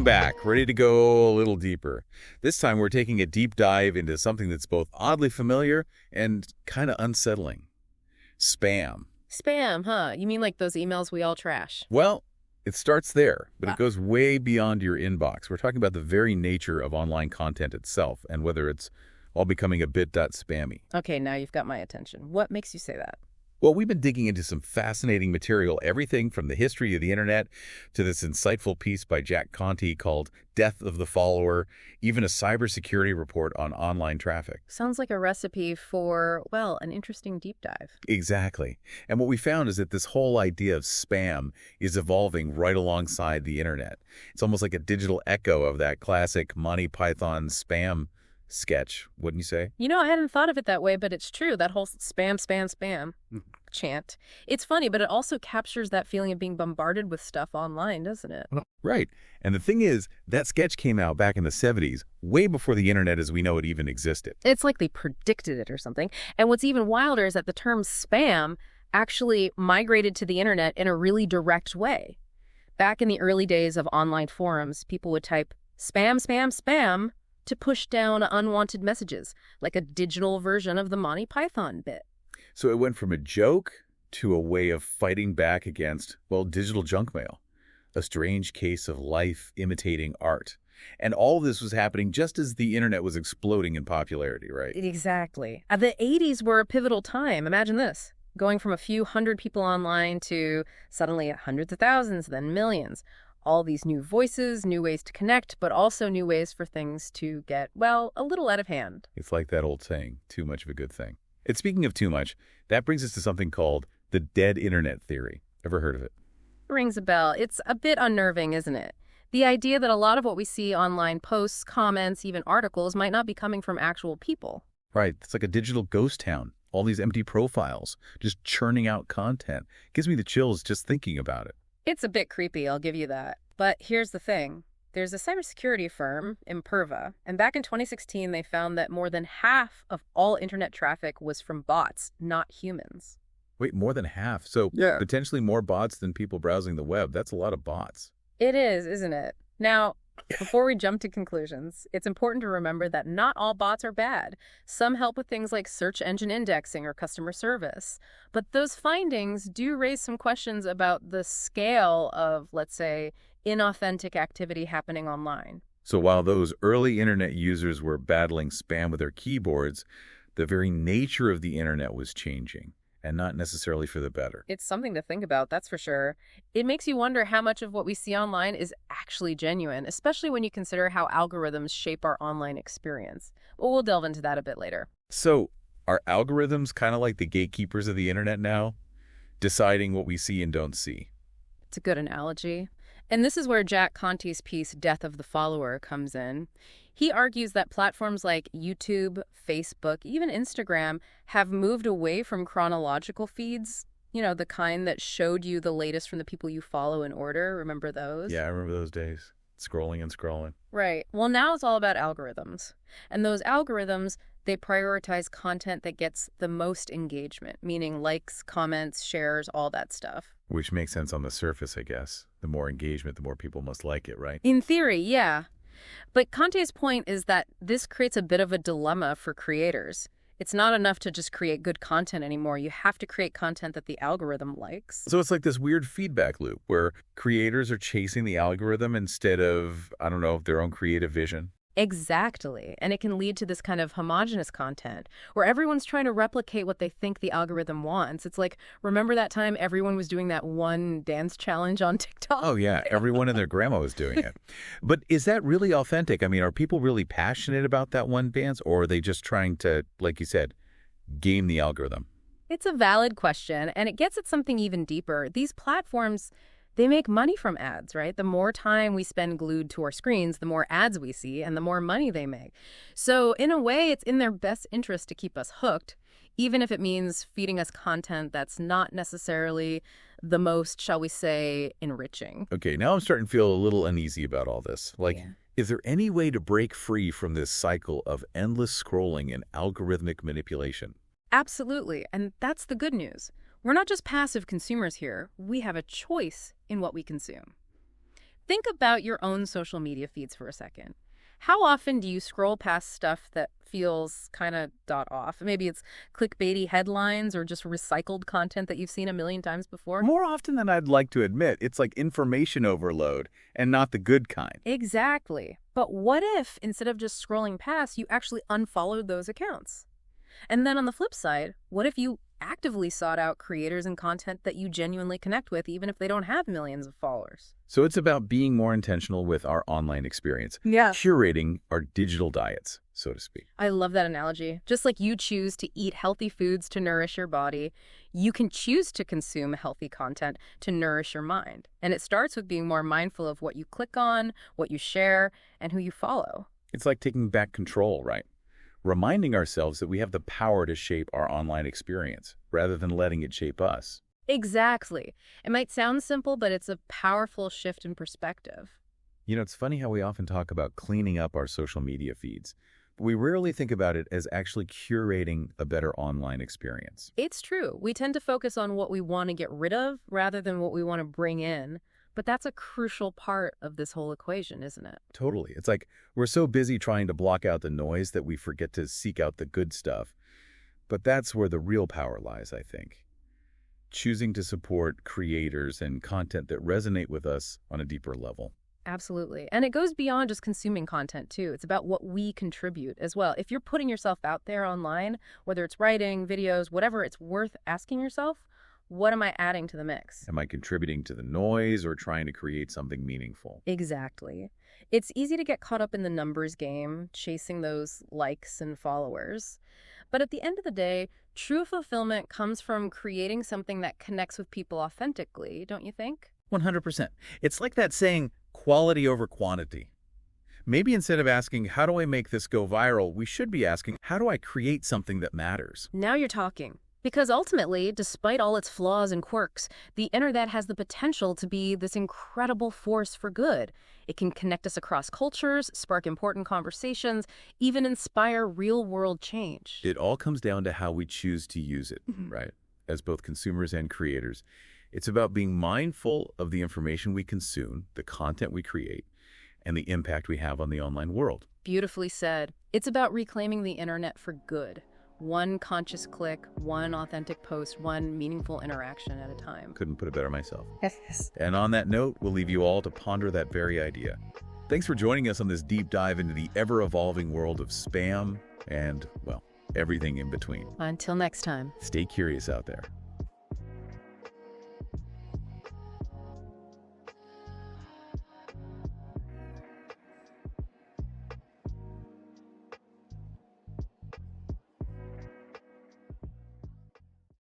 Welcome back, ready to go a little deeper. This time we're taking a deep dive into something that's both oddly familiar and kind of unsettling. Spam. Spam, huh? You mean like those emails we all trash? Well, it starts there, but Ah. it goes way beyond your inbox. We're talking about the very nature of online content itself and whether it's all becoming a bit spammy. Okay, now you've got my attention. What makes you say that? Well, we've been digging into some fascinating material, everything from the history of the internet to this insightful piece by Jack Conte called Death of the Follower, even a cybersecurity report on online traffic. Sounds like a recipe for, well, an interesting deep dive. Exactly. And what we found is that this whole idea of spam is evolving right alongside the internet. It's almost like a digital echo of that classic Monty Python spam sketch, wouldn't you say? You know, I hadn't thought of it that way, but it's true. That whole spam chant. It's funny, but it also captures that feeling of being bombarded with stuff online, doesn't it? Right. And the thing is, that sketch came out back in the 70s, way before the internet as we know it even existed. It's like they predicted it or something. And what's even wilder is that the term spam actually migrated to the internet in a really direct way. Back in the early days of online forums, people would type spam, spam, spam to push down unwanted messages, like a digital version of the Monty Python bit. So it went from a joke to a way of fighting back against, well, digital junk mail, a strange case of life imitating art. And all this was happening just as the internet was exploding in popularity, right? Exactly. The 80s were a pivotal time. Imagine this. Going from a few hundred people online to suddenly hundreds of thousands, then millions. All these new voices, new ways to connect, but also new ways for things to get, well, a little out of hand. It's like that old saying, too much of a good thing. And speaking of too much, that brings us to something called the dead internet theory. Ever heard of it? Rings a bell. It's a bit unnerving, isn't it? The idea that a lot of what we see online posts, comments, even articles might not be coming from actual people. Right. It's like a digital ghost town. All these empty profiles, just churning out content. Gives me the chills just thinking about it. It's a bit creepy, I'll give you that. But here's the thing. There's a cybersecurity firm, Imperva, and back in 2016, they found that more than half of all internet traffic was from bots, not humans. Wait, more than half. So Yeah. potentially more bots than people browsing the web. That's a lot of bots. It is, isn't it? Now, before we jump to conclusions, it's important to remember that not all bots are bad. Some help with things like search engine indexing or customer service. But those findings do raise some questions about the scale of, let's say, inauthentic activity happening online. So while those early internet users were battling spam with their keyboards, the very nature of the internet was changing, and not necessarily for the better. It's something to think about, that's for sure. It makes you wonder how much of what we see online is actually genuine, especially when you consider how algorithms shape our online experience. But we'll delve into that a bit later. So are algorithms kind of like the gatekeepers of the internet now, deciding what we see and don't see? It's a good analogy. And this is where Jack Conte's piece, Death of the Follower, comes in. He argues that platforms like YouTube, Facebook, even Instagram have moved away from chronological feeds, you know, the kind that showed you the latest from the people you follow in order. Remember those? Yeah, I remember those days. Scrolling and scrolling. Right. Well, now it's all about algorithms. And those algorithms, they prioritize content that gets the most engagement, meaning likes, comments, shares, all that stuff. Which makes sense on the surface, I guess. The more engagement, the more people must like it, right? In theory, yeah. But Conte's point is that this creates a bit of a dilemma for creators. It's not enough to just create good content anymore. You have to create content that the algorithm likes. So it's like this weird feedback loop where creators are chasing the algorithm instead of, I don't know, their own creative vision. Exactly. And it can lead to this kind of homogenous content where everyone's trying to replicate what they think the algorithm wants. It's like, remember that time everyone was doing that one dance challenge on TikTok? Oh, yeah. Everyone and their grandma was doing it. But is that really authentic? I mean, are people really passionate about that one dance, or are they just trying to, like you said, game the algorithm? It's a valid question, and it gets at something even deeper. These platforms, they make money from ads, right? The more time we spend glued to our screens, the more ads we see and the more money they make. So in a way, it's in their best interest to keep us hooked, even if it means feeding us content that's not necessarily the most, shall we say, enriching. Okay, now I'm starting to feel a little uneasy about all this. Like, Yeah. is there any way to break free from this cycle of endless scrolling and algorithmic manipulation? Absolutely. And that's the good news. We're not just passive consumers here. We have a choice in what we consume. Think about your own social media feeds for a second. How often do you scroll past stuff that feels kind of off? Maybe it's clickbaity headlines or just recycled content that you've seen a million times before. More often than I'd like to admit, it's like information overload and not the good kind. Exactly. But what if, instead of just scrolling past, you actually unfollowed those accounts? And then on the flip side, what if you actively sought out creators and content that you genuinely connect with, even if they don't have millions of followers? So it's about being more intentional with our online experience, Yeah. curating our digital diets, so to speak. I love that analogy. Just like you choose to eat healthy foods to nourish your body, you can choose to consume healthy content to nourish your mind. And it starts with being more mindful of what you click on, what you share, and who you follow. It's like taking back control, right? Reminding ourselves that we have the power to shape our online experience rather than letting it shape us. Exactly. It might sound simple, but it's a powerful shift in perspective. You know, it's funny how we often talk about cleaning up our social media feeds, but we rarely think about it as actually curating a better online experience. It's true. We tend to focus on what we want to get rid of rather than what we want to bring in. But that's a crucial part of this whole equation, isn't it? Totally. It's like we're so busy trying to block out the noise that we forget to seek out the good stuff. But that's where the real power lies, I think. Choosing to support creators and content that resonate with us on a deeper level. Absolutely. And it goes beyond just consuming content, too. It's about what we contribute as well. If you're putting yourself out there online, whether it's writing, videos, whatever, it's worth asking yourself, what am I adding to the mix? Am I contributing to the noise or trying to create something meaningful? Exactly. It's easy to get caught up in the numbers game, chasing those likes and followers. But at the end of the day, true fulfillment comes from creating something that connects with people authentically, don't you think? 100%. It's like that saying, quality over quantity. Maybe instead of asking, how do I make this go viral, we should be asking, how do I create something that matters? Now you're talking. Because ultimately, despite all its flaws and quirks, the internet has the potential to be this incredible force for good. It can connect us across cultures, spark important conversations, even inspire real-world change. It all comes down to how we choose to use it, right? As both consumers and creators. It's about being mindful of the information we consume, the content we create, and the impact we have on the online world. Beautifully said. It's about reclaiming the internet for good. One conscious click, one authentic post, one meaningful interaction at a time. Couldn't put it better myself. Yes. And on that note, we'll leave you all to ponder that very idea. Thanks for joining us on this deep dive into the ever-evolving world of spam and, well, everything in between. Until next time. Stay curious out there.